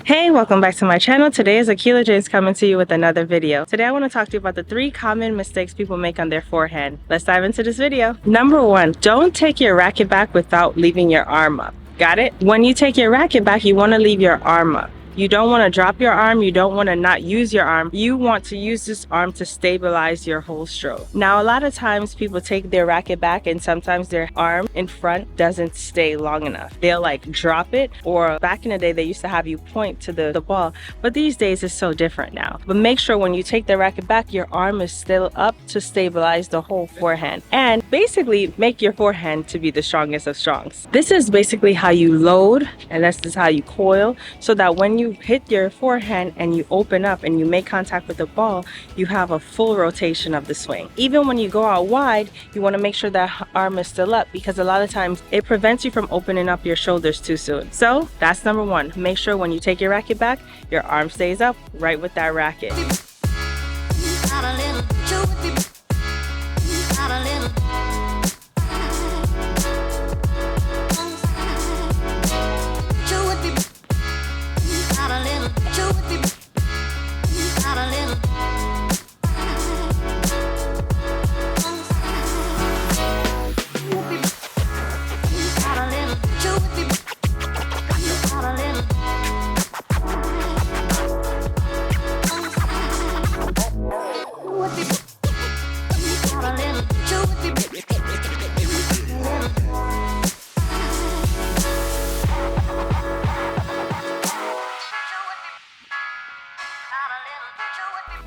Hey, welcome back to my channel. Today is Akila James coming to you with another video. Today I want to talk to you about the 3 common mistakes people make on their forehand. Let's dive into this video. Number 1, don't take your racket back without leaving your arm up. Got it? When you take your racket back, you want to leave your arm up. You don't want to drop your arm. You don't want to not use your arm. You want to use this arm to stabilize your whole stroke. Now, a lot of times people take their racket back and sometimes their arm in front doesn't stay long enough. They'll like drop it, or back in the day, they used to have you point to the ball, but these days it's so different now. But make sure when you take the racket back, your arm is still up to stabilize the whole forehand and basically make your forehand to be the strongest of strongs. This is basically how you load, and this is how you coil, so that when you hit your forehand and you open up and you make contact with the ball, you have a full rotation of the swing. Even when you go out wide, you want to make sure that arm is still up, because a lot of times it prevents you from opening up your shoulders too soon. So that's number 1. Make sure when you take your racket back, your arm stays up right with that racket.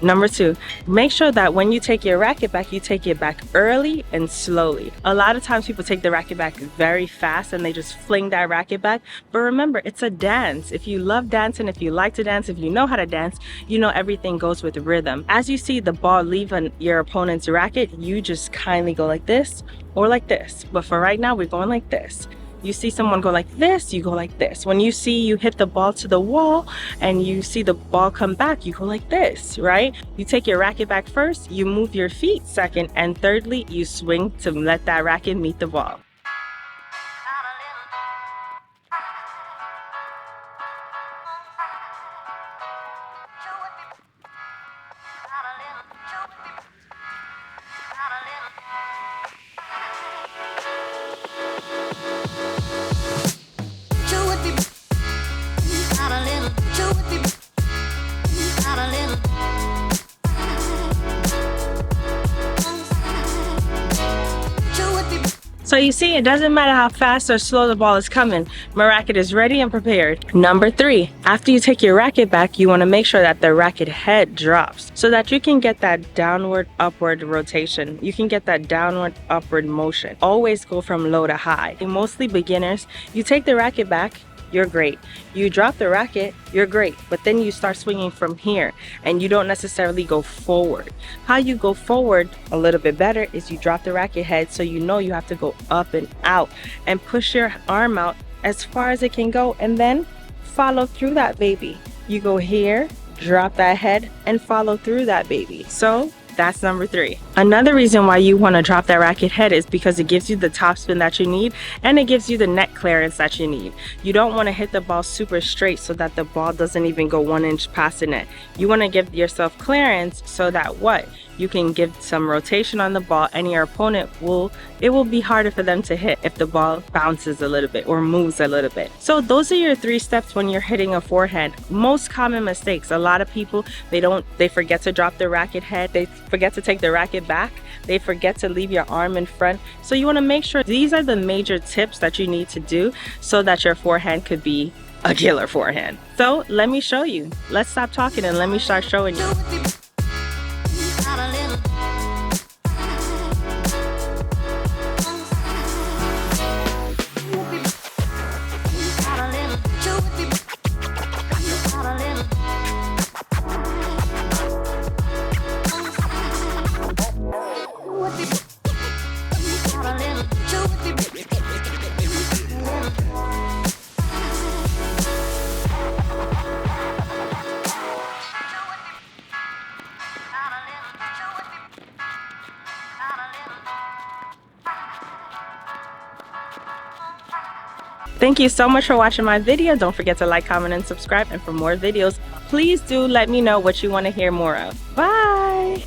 Number 2, make sure that when you take your racket back, you take it back early and slowly. A lot of times people take the racket back very fast and they just fling that racket back. But remember, it's a dance. If you love dancing, if you like to dance, if you know how to dance, you know everything goes with rhythm. As you see the ball leave your opponent's racket, you just kindly go like this or like this. But for right now, we're going like this. You see someone go like this, you go like this. When you see you hit the ball to the wall and you see the ball come back, you go like this, right? You take your racket back first, you move your feet second, and thirdly, you swing to let that racket meet the ball. So you see, it doesn't matter how fast or slow the ball is coming, my racket is ready and prepared. Number 3, after you take your racket back, you want to make sure that the racket head drops so that you can get that downward upward rotation. You can get that downward upward motion. Always go from low to high. Mostly beginners, you take the racket back, you're great. You drop the racket, you're great. But then you start swinging from here and you don't necessarily go forward. How you go forward a little bit better is you drop the racket head, so you know you have to go up and out and push your arm out as far as it can go, and then follow through that baby. You go here, drop that head, and follow through that baby. So that's number 3. Another reason why you want to drop that racket head is because it gives you the topspin that you need, and it gives you the net clearance that you need. You don't want to hit the ball super straight so that the ball doesn't even go 1 inch past the net. You want to give yourself clearance so that you can give some rotation on the ball, and your opponent it will be harder for them to hit if the ball bounces a little bit or moves a little bit. So those are your 3 steps when you're hitting a forehand. Most common mistakes. A lot of people, they forget to drop the racket head, they forget to take the racket back, they forget to leave your arm in front. So you want to make sure these are the major tips that you need to do so that your forehand could be a killer forehand. So let me show you. Let's stop talking and let me start showing you. Thank you so much for watching my video. Don't forget to like, comment, and subscribe. And for more videos, please do let me know what you want to hear more of. Bye!